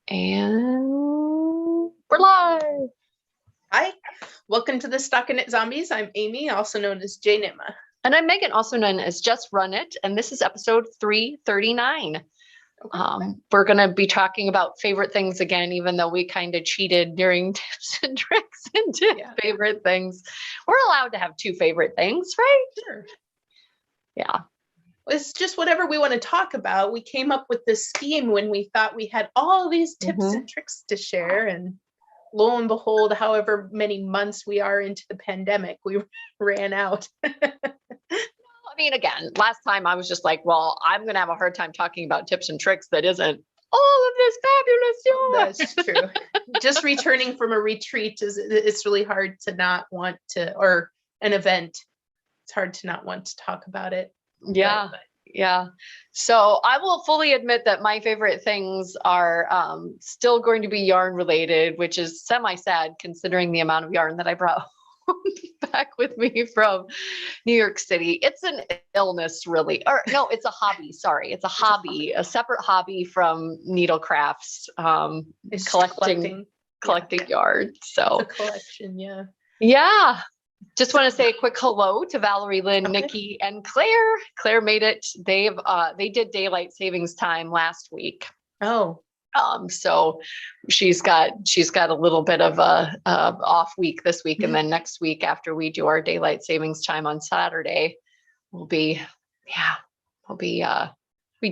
And we're live. Hi, welcome to the StockinetteZombies. I'm Amy, also known as J Nitma. And I'm Megan, also known as Just Run It. And this is episode 339. Okay. We're going to be talking about favorite things again, even though we kind of cheated during tips and tricks and did favorite things. We're allowed to have two favorite things, right? Sure. Yeah. It's just whatever we want to talk about. We came up with this scheme when we thought we had all these tips and tricks to share, and lo and behold, however many months we are into the pandemic, we ran out. I mean, again, last time I was just like, well, I'm going to have a hard time talking about tips and tricks that isn't all of this fabulous. That's true. Just returning from a retreat it's really hard to not want to, or an event, it's hard to not want to talk about it. Yeah. Yeah. So I will fully admit that my favorite things are still going to be yarn related, which is semi-sad considering the amount of yarn that I brought back with me from New York City. It's an illness, really, or no, it's a hobby. Sorry. It's a hobby, a separate hobby from needle crafts, collecting yarn. So it's a collection. Yeah. Yeah. Just want to say a quick hello to Valerie, Lynn, Nikki, and Claire. Claire made it. They did daylight savings time last week. Oh. So she's got a little bit of a off week this week, and then next week after we do our daylight savings time on Saturday, will be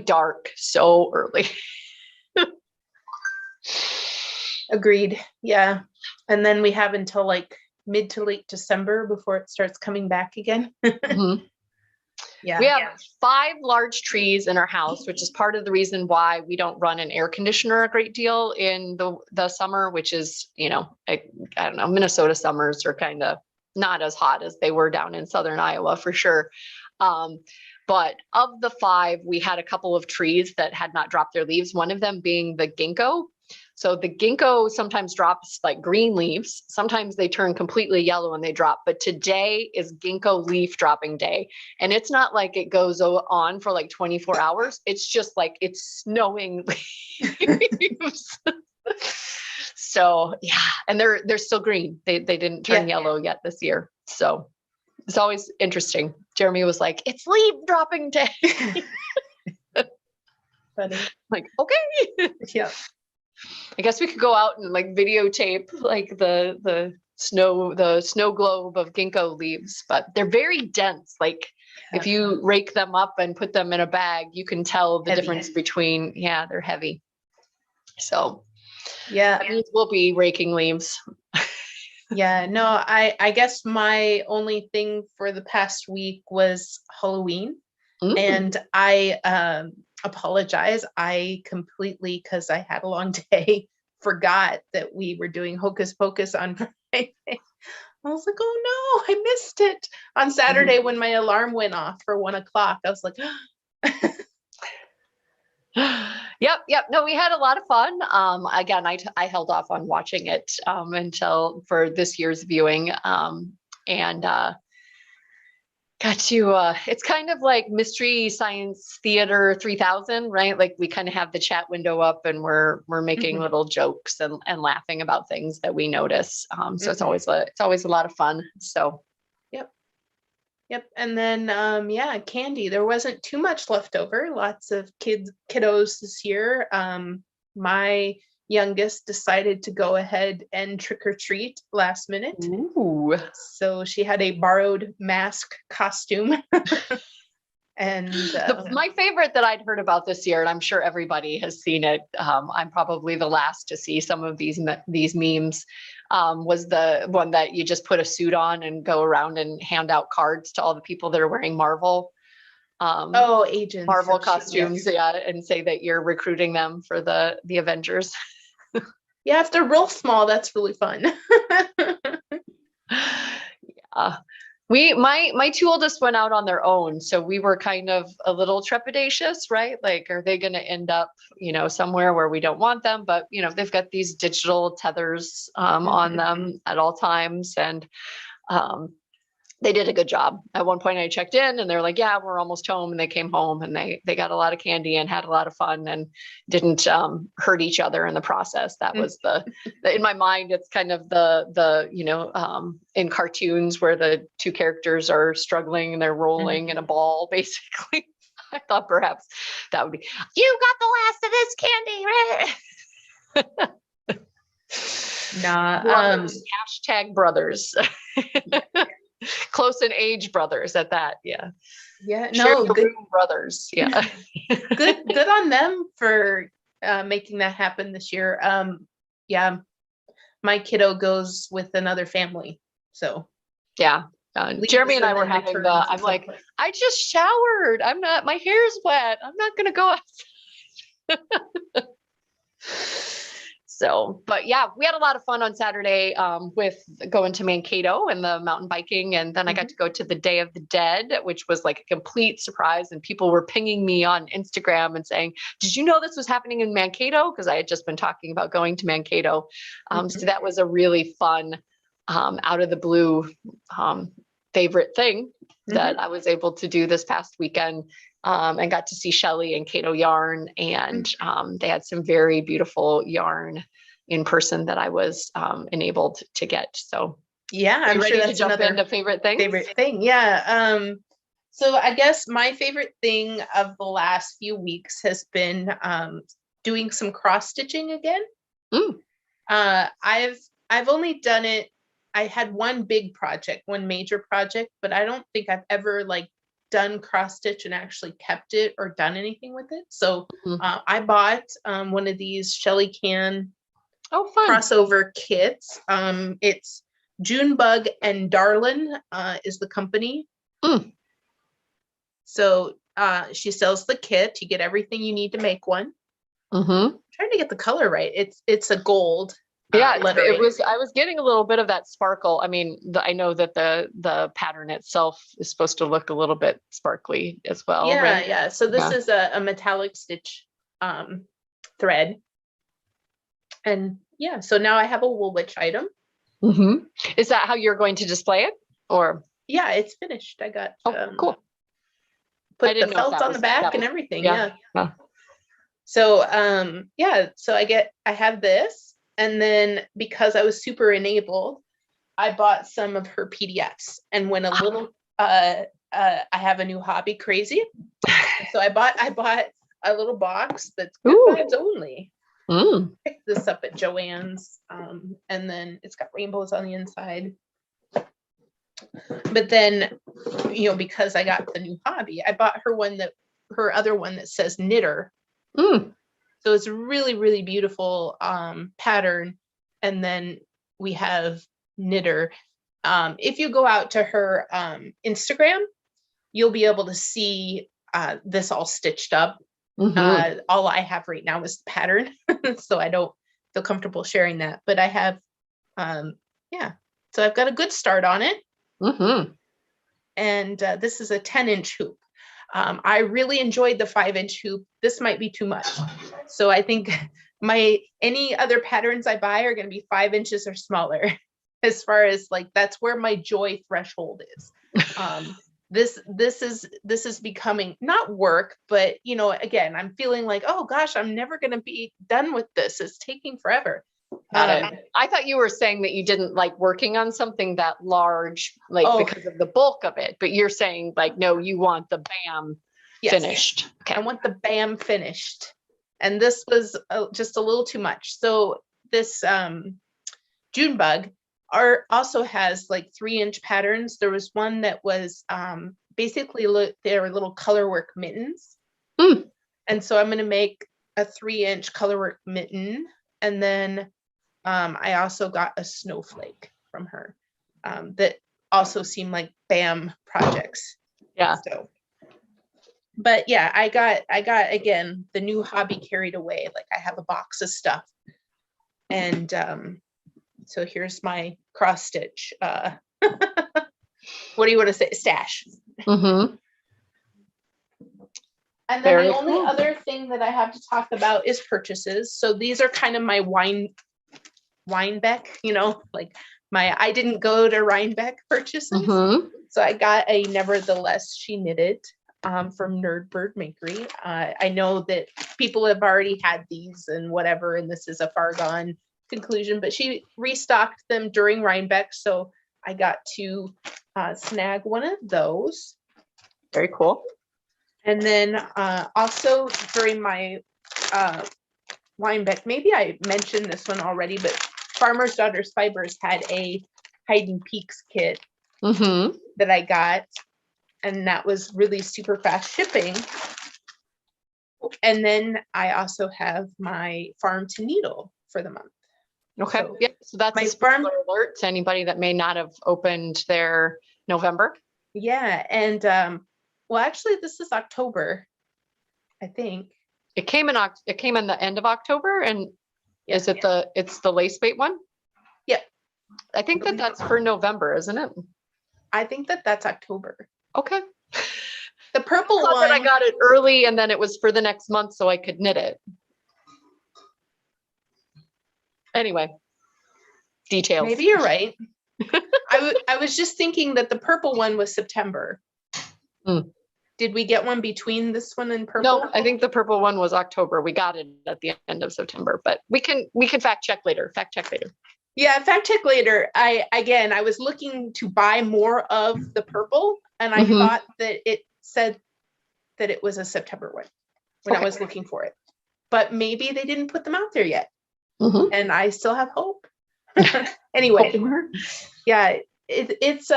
dark so early. Agreed. Yeah. And then we have until like mid to late December before it starts coming back again. Yeah. We have 5 large trees in our house, which is part of the reason why we don't run an air conditioner a great deal in the summer, which is, I don't know, Minnesota summers are kind of not as hot as they were down in southern Iowa for sure. But of the 5, we had a couple of trees that had not dropped their leaves, one of them being the ginkgo. So the ginkgo sometimes drops like green leaves. Sometimes they turn completely yellow and they drop. But today is ginkgo leaf dropping day. And it's not like it goes on for like 24 hours. It's just like it's snowing leaves. So yeah, and they're still green. They didn't turn yellow yet this year. So it's always interesting. Jeremy was like, "It's leaf dropping day." Funny. Like, okay. Yeah. I guess we could go out and like videotape like the snow globe of ginkgo leaves, but they're very dense. Like if you rake them up and put them in a bag, you can tell the difference between, they're heavy. So that means we'll be raking leaves. Yeah, no, I guess my only thing for the past week was Halloween. And I apologize. I completely, because I had a long day, forgot that we were doing Hocus Pocus on Friday. I was like, oh no, I missed it. On Saturday when my alarm went off for 1:00, I was like, Yep. No, we had a lot of fun. Again, I held off on watching it until for this year's viewing. And got to, it's kind of like Mystery Science Theater 3000, right? Like we kind of have the chat window up and we're making little jokes and laughing about things that we notice. So it's always a lot of fun. So. Yep. And then, candy. There wasn't too much left over. Lots of kiddos this year. My youngest decided to go ahead and trick or treat last minute. Ooh. So she had a borrowed mask costume. And my favorite that I'd heard about this year, and I'm sure everybody has seen it, I'm probably the last to see some of these memes, was the one that you just put a suit on and go around and hand out cards to all the people that are wearing Marvel. Agents. Marvel costumes, and say that you're recruiting them for the Avengers. Yeah, if they're real small, that's really fun. Yeah. My 2 oldest went out on their own, so we were kind of a little trepidatious, right? Like, are they going to end up, somewhere where we don't want them? But they've got these digital tethers on them at all times, and they did a good job. At one point I checked in and they're like, yeah, we're almost home. And they came home and they got a lot of candy and had a lot of fun and didn't hurt each other in the process. That was in my mind, it's kind of in cartoons where the two characters are struggling and they're rolling in a ball, basically. I thought perhaps that would be, you got the last of this candy. Nah, brothers, #brothers. Close in age brothers at that. Yeah. Yeah. No, good brothers. Yeah. good on them for making that happen this year. Yeah. My kiddo goes with another family. So yeah. Jeremy and I were having I'm like, I just showered. My hair's wet. I'm not going to go outside. So, but yeah, we had a lot of fun on Saturday with going to Mankato and the mountain biking. And then I got to go to the Day of the Dead, which was like a complete surprise. And people were pinging me on Instagram and saying, did you know this was happening in Mankato? Because I had just been talking about going to Mankato. So that was a really fun, out of the blue favorite thing that I was able to do this past weekend. And got to see Shelly and Cato yarn, and they had some very beautiful yarn in person that I was enabled to get. So yeah, I'm ready sure to jump into favorite thing. Yeah. So I guess my favorite thing of the last few weeks has been doing some cross stitching again. I've only done it. I had one big project, one major project, but I don't think I've ever done cross stitch and actually kept it or done anything with it. So I bought one of these Shelly Can crossover kits. It's Junebug and Darlin is the company. So she sells the kit. You get everything you need to make one. I'm trying to get the color right. It's a gold. Yeah, it was. I was getting a little bit of that sparkle. I mean, I know that the pattern itself is supposed to look a little bit sparkly as well. Yeah, right? Yeah. So this is a metallic stitch thread, and yeah. So now I have a Woolwich item. Is that how you're going to display it, or? Yeah, it's finished. I got. Cool. Put the felt on the back and everything. Yeah. So So I have this. And then because I was super enabled, I bought some of her PDFs and went a little, I have a new hobby, crazy. So I bought a little box that's good vibes only. Picked this up at Joann's. And then it's got rainbows on the inside. But then, because I got the new hobby, I bought her other one that says knitter. So it's a really, really beautiful pattern. And then we have knitter. If you go out to her Instagram, you'll be able to see this all stitched up. All I have right now is the pattern. So I don't feel comfortable sharing that. But I have, so I've got a good start on it. And this is a 10-inch hoop. I really enjoyed the 5-inch hoop. This might be too much. So I think any other patterns I buy are going to be 5 inches or smaller, as far as that's where my joy threshold is. This is becoming not work, but again, I'm feeling oh gosh, I'm never going to be done with this. It's taking forever. I thought you were saying that you didn't like working on something that large, because of the bulk of it, but you're saying no, you want the BAM finished. Okay. I want the BAM finished. And this was just a little too much. So this Junebug also has 3-inch patterns. There was one that was basically they were little colorwork mittens. And so I'm going to make a 3-inch colorwork mitten. And then I also got a snowflake from her that also seemed like BAM projects. Yeah. So, but yeah, I got again the new hobby carried away. I have a box of stuff, and so here's my cross stitch. What do you want to say? Stash. Mm-hmm. And then the only other thing that I have to talk about is purchases. So these are kind of my Weinbeck, like I didn't go to Rhinebeck purchases. So I got a Nevertheless She Knitted from Nerdbird Makery. I know that people have already had these and whatever, and this is a far gone conclusion, but she restocked them during Rhinebeck. So I got to snag one of those. Very cool. And then also during my Rhinebeck, maybe I mentioned this one already, but Farmer's Daughters Fibers had a Hide and Peaks kit that I got, and that was really super fast shipping. And then I also have my Farm to Needle for the month. Okay. So, yeah. So that's my farm alert to anybody that may not have opened their November. Yeah. And well, actually, this is October, I think. It came in the end of October, and is it it's the lace weight one? Yeah. I think that's for November, isn't it? I think that's October. Okay. The purple one. I got it early, and then it was for the next month, so I could knit it. Anyway, details. Maybe you're right. I was just thinking that the purple one was September. Did we get one between this one and purple? No, I think the purple one was October. We got it at the end of September, but we can fact check later. Yeah, fact check later. I was looking to buy more of the purple, and I thought that it said that it was a September one when I was looking for it. But maybe they didn't put them out there yet. And I still have hope. Anyway, yeah, it's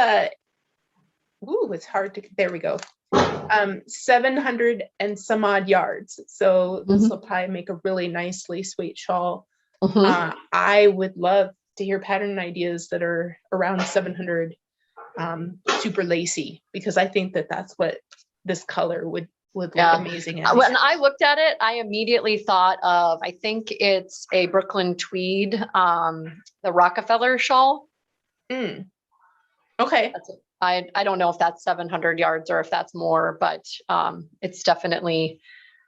it's hard to, there we go. 700 and some odd yards. So this will probably make a really nice lace weight shawl. I would love to hear pattern ideas that are around 700, super lacy, because I think that's what this color would look amazing as. When I looked at it, I immediately thought of, I think it's a Brooklyn tweed, the Rockefeller shawl. Okay. I don't know if that's 700 yards or if that's more, but it's definitely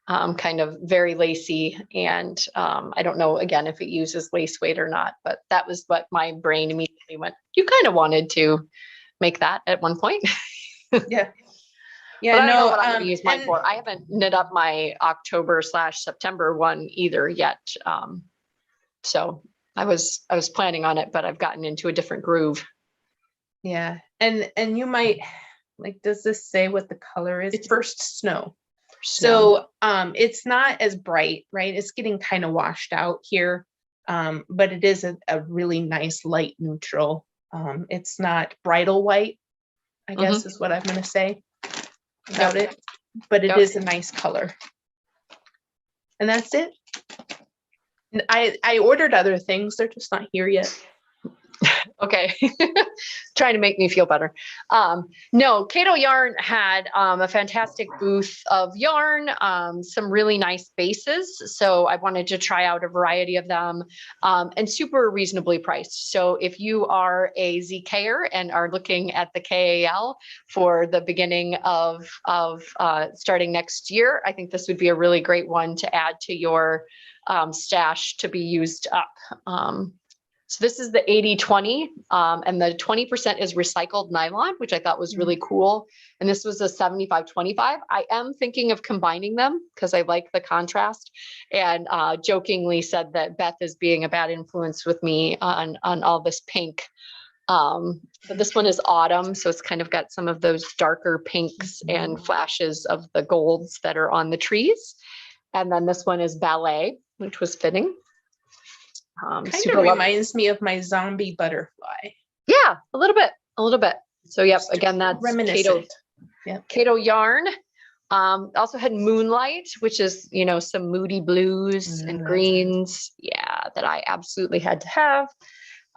kind of very lacy. And I don't know, again, if it uses lace weight or not, but that was what my brain immediately went. You kind of wanted to make that at one point. Yeah. Yeah, but I don't know what I'm going to use mine for. I haven't knit up my October/September one either yet. So I was planning on it, but I've gotten into a different groove. Yeah. And you might, like, does this say what the color is? It's First Snow. So it's not as bright, right? It's getting kind of washed out here. But it is a really nice light neutral. It's not bridal white, I guess is what I'm going to say about it, but it is a nice color. And that's it. I ordered other things. They're just not here yet. Okay. Trying to make me feel better. No, Cato Yarn had a fantastic booth of yarn, some really nice bases. So I wanted to try out a variety of them, and super reasonably priced. So if you are a ZKer and are looking at the KAL for the beginning of starting next year, I think this would be a really great one to add to your stash to be used up. So this is the 80/20, and the 20% is recycled nylon, which I thought was really cool. And this was a 75/25. I am thinking of combining them because I like the contrast, and jokingly said that Beth is being a bad influence with me on all this pink. But this one is autumn, so it's kind of got some of those darker pinks and flashes of the golds that are on the trees. And then this one is ballet, which was fitting. Kind of reminds me of my zombie butterfly. Yeah, a little bit. So yep, again, that's Cato Yarn. Also had Moonlight, which is, some moody blues and greens. Yeah, that I absolutely had to have.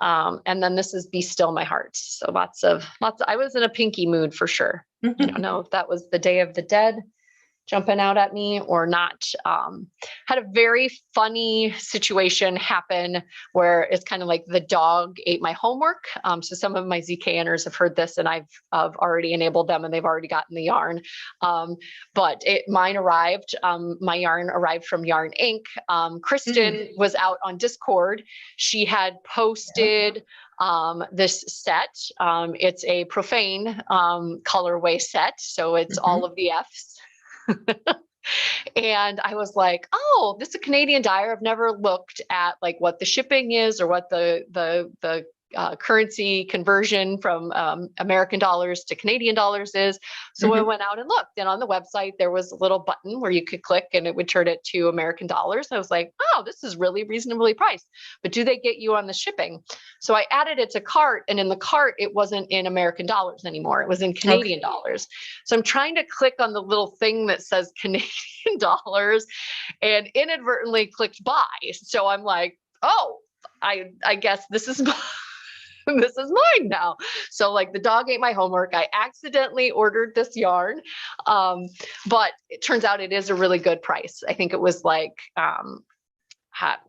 And then this is Be Still My Heart. So lots of, I was in a pinky mood for sure. I don't know if that was the Day of the Dead jumping out at me or not. Had a very funny situation happen where it's kind of like the dog ate my homework. So some of my ZKNers have heard this, and I've already enabled them, and they've already gotten the yarn. But mine arrived. My yarn arrived from Yarn Inc. Kristen was out on Discord. She had posted this set. It's a profane colorway set, so it's all of the Fs. And I was like, oh, this is a Canadian dyer. I've never looked at like what the shipping is or what the currency conversion from American dollars to Canadian dollars is. So I went out and looked, and on the website, there was a little button where you could click and it would turn it to American dollars. I was like, oh, this is really reasonably priced, but do they get you on the shipping? So I added it to cart, and in the cart, it wasn't in American dollars anymore. It was in Canadian dollars. So I'm trying to click on the little thing that says Canadian dollars and inadvertently clicked buy. So I'm like, oh, I guess this is this is mine now. So like the dog ate my homework. I accidentally ordered this yarn. But it turns out it is a really good price. I think it was like, I'm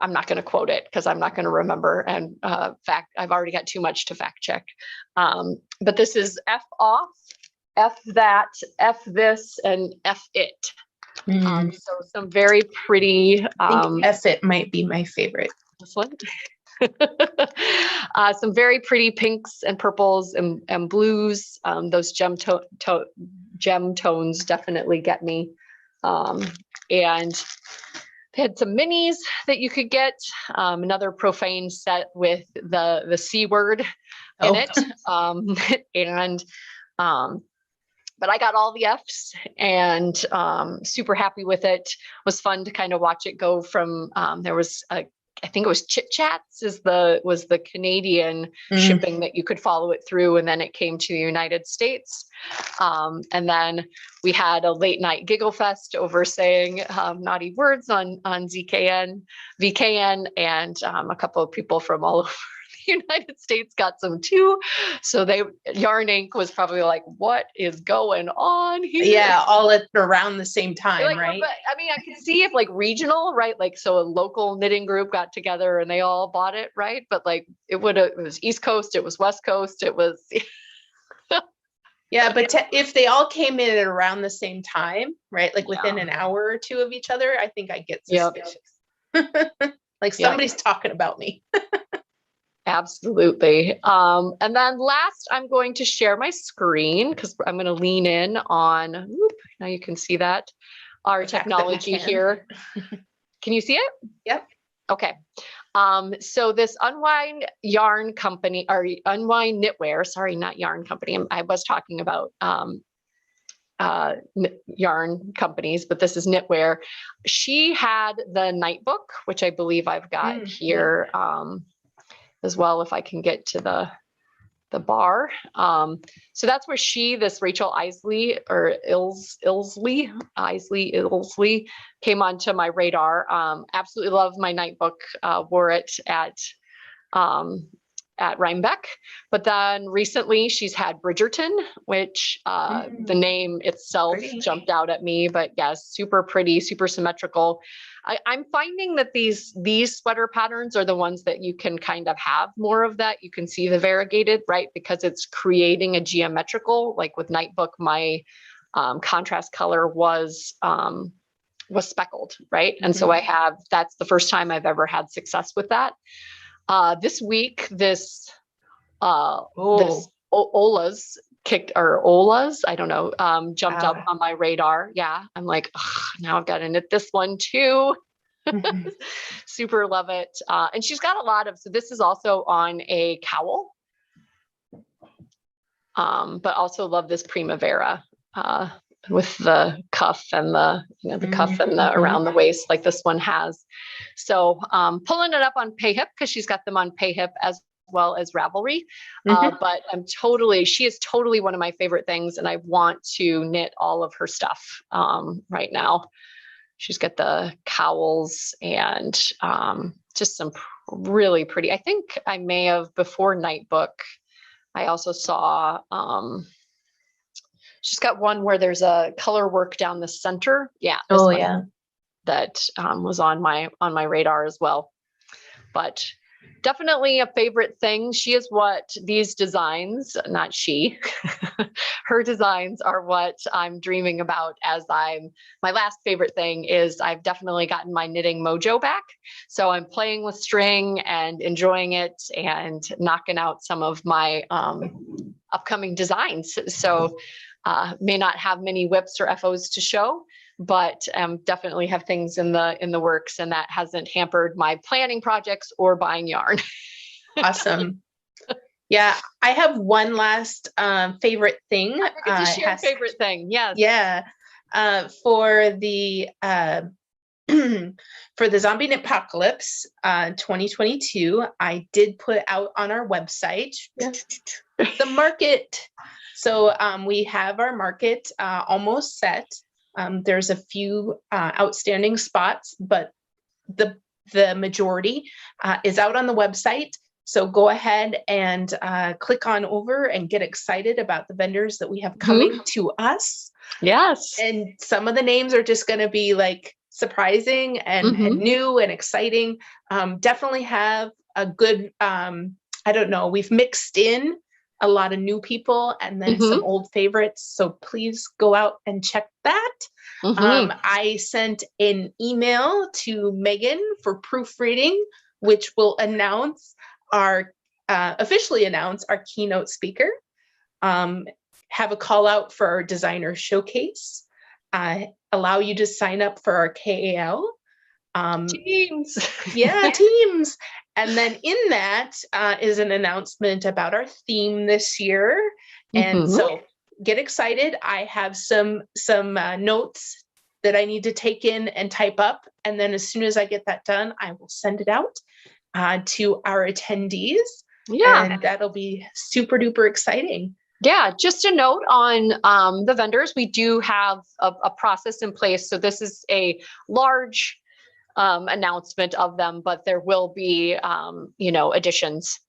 not going to quote it because I'm not going to remember. And I've already got too much to fact check. But this is F off, F that, F this, and F it. So some very pretty. I think F it might be my favorite. This one. Some very pretty pinks and purples and blues. Those gem tones definitely get me. And they had some minis that you could get. Another profane set with the C word in it. But I got all the Fs and super happy with it. It was fun to kind of watch it go from there was I think it was Chit Chats was the Canadian shipping that you could follow it through, and then it came to the United States. And then we had a late night giggle fest over saying naughty words on VKN, and a couple of people from all over the United States got some too. So Yarn Inc. was probably like, what is going on here? Yeah, all at around the same time, like, right? But I mean, I could see if like regional, right? Like, so a local knitting group got together and they all bought it, right? But like it was East Coast, it was West Coast, it was. Yeah, but if they all came in at around the same time, right? Like within an hour or two of each other, I think I get suspicious. Like somebody's talking about me. Absolutely. And then last, I'm going to share my screen because I'm going to lean in on, now you can see that, our technology here. Can you see it? Yep. Okay. So this Unwind Yarn Company, or Unwind Knitwear, sorry, not yarn company. I was talking about yarn companies, but this is knitwear. She had the night book, which I believe I've got here. As well, if I can get to the bar. So that's where this Rachel Isley or Ilsley came onto my radar. Absolutely love my night book, wore it at Rhinebeck. But then recently she's had Bridgerton, which the name itself jumped out at me, but yes, super pretty, super symmetrical. I'm finding that these sweater patterns are the ones that you can kind of have more of that. You can see the variegated, right? Because it's creating a geometrical, like with Nightbook, my contrast color was speckled, right? And so that's the first time I've ever had success with that. This week, this Ola's I don't know, jumped up on my radar. Yeah, I'm like, now I've got to knit this one too. Super love it. And she's got a lot of, so this is also on a cowl, but also love this Primavera with the cuff and the cuff and the around the waist like this one has. So pulling it up on PayHip because she's got them on PayHip as well as Ravelry. But she is totally one of my favorite things, and I want to knit all of her stuff right now. She's got the cowls and just some really pretty, I think I may have before Nightbook, I also saw She's got one where there's a color work down the center. Yeah. This Oh one yeah. that was on my radar as well. But definitely a favorite thing. She is what these designs, not she, her designs are what I'm dreaming about my last favorite thing is I've definitely gotten my knitting mojo back. So I'm playing with string and enjoying it and knocking out some of my upcoming designs. So may not have many whips or FOs to show, but definitely have things in the works, and that hasn't hampered my planning projects or buying yarn. Awesome. Yeah, I have one last favorite thing. I forget to share favorite thing. Yes. Yeah. For the for the Zombie Knit Apocalypse 2022, I did put out on our website the market. So we have our market almost set. There's a few outstanding spots, but the majority is out on the website. So go ahead and click on over and get excited about the vendors that we have coming to us. Yes. And some of the names are just going to be like surprising and new and exciting. Definitely have a good, I don't know, we've mixed in a lot of new people and then some old favorites. So please go out and check that. I sent an email to Megan for proofreading, which will officially announce our keynote speaker. Have a call out for our designer showcase. Allow you to sign up for our KAL. Teams. Yeah, teams. And then in that is an announcement about our theme this year. And so get excited. I have some notes that I need to take in and type up. And then as soon as I get that done, I will send it out to our attendees. Yeah. And that'll be super duper exciting. Yeah, just a note on the vendors. We do have a process in place. So this is a large announcement of them, but there will be, additions.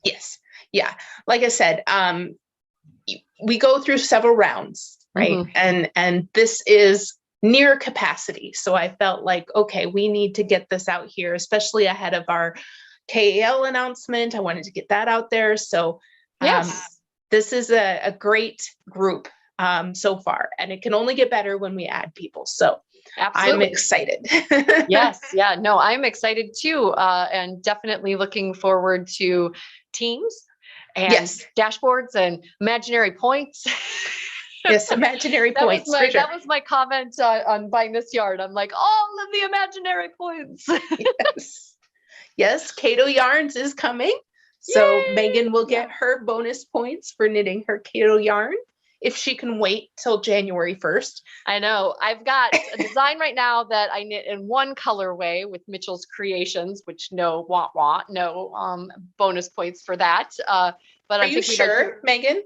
Yes. Yeah. Like I said, we go through several rounds, right? And this is near capacity. So I felt like, okay, we need to get this out here, especially ahead of our KAL announcement. I wanted to get that out there. So this is a great group so far, and it can only get better when we add people. So absolutely. I'm excited. Yes. Yeah, no, I'm excited too. And definitely looking forward to teams and dashboards and imaginary points. Yes, imaginary points. That was my comment on buying this yarn. I'm like, all of the imaginary points. Yes, Cato Yarns is coming. So yay! Megan will get her bonus points for knitting her Cato yarn if she can wait till January 1st. I know. I've got a design right now that I knit in one colorway with Mitchell's Creations, which no bonus points for that. But are you sure, Megan?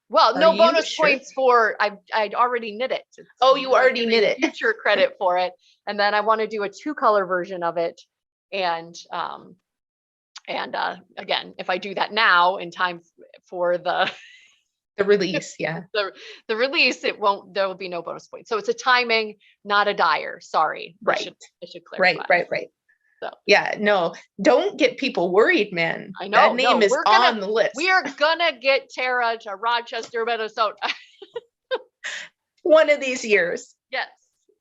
Well, no bonus points for I'd already knit it. You already knit it. Future credit for it, and then I want to do a 2-color version of it, and again, if I do that now in time for the release, the release, there will be no bonus points. So it's a timing, not a dyer. Sorry, right? I should clarify. Right. So yeah, no, don't get people worried, man. I know that name is on the list. We are gonna get Tara to Rochester, Minnesota. One of these years. Yes.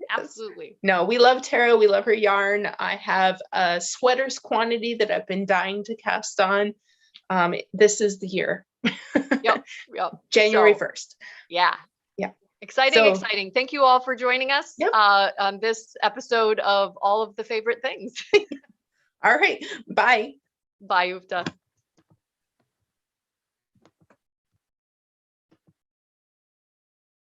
Absolutely. No, we love Tara. We love her yarn. I have a sweaters quantity that I've been dying to cast on. This is the year. Yep. January 1st. Yeah. Exciting. Thank you all for joining us on this episode of All of the Favorite Things. All right. Bye. Bye, Ufta.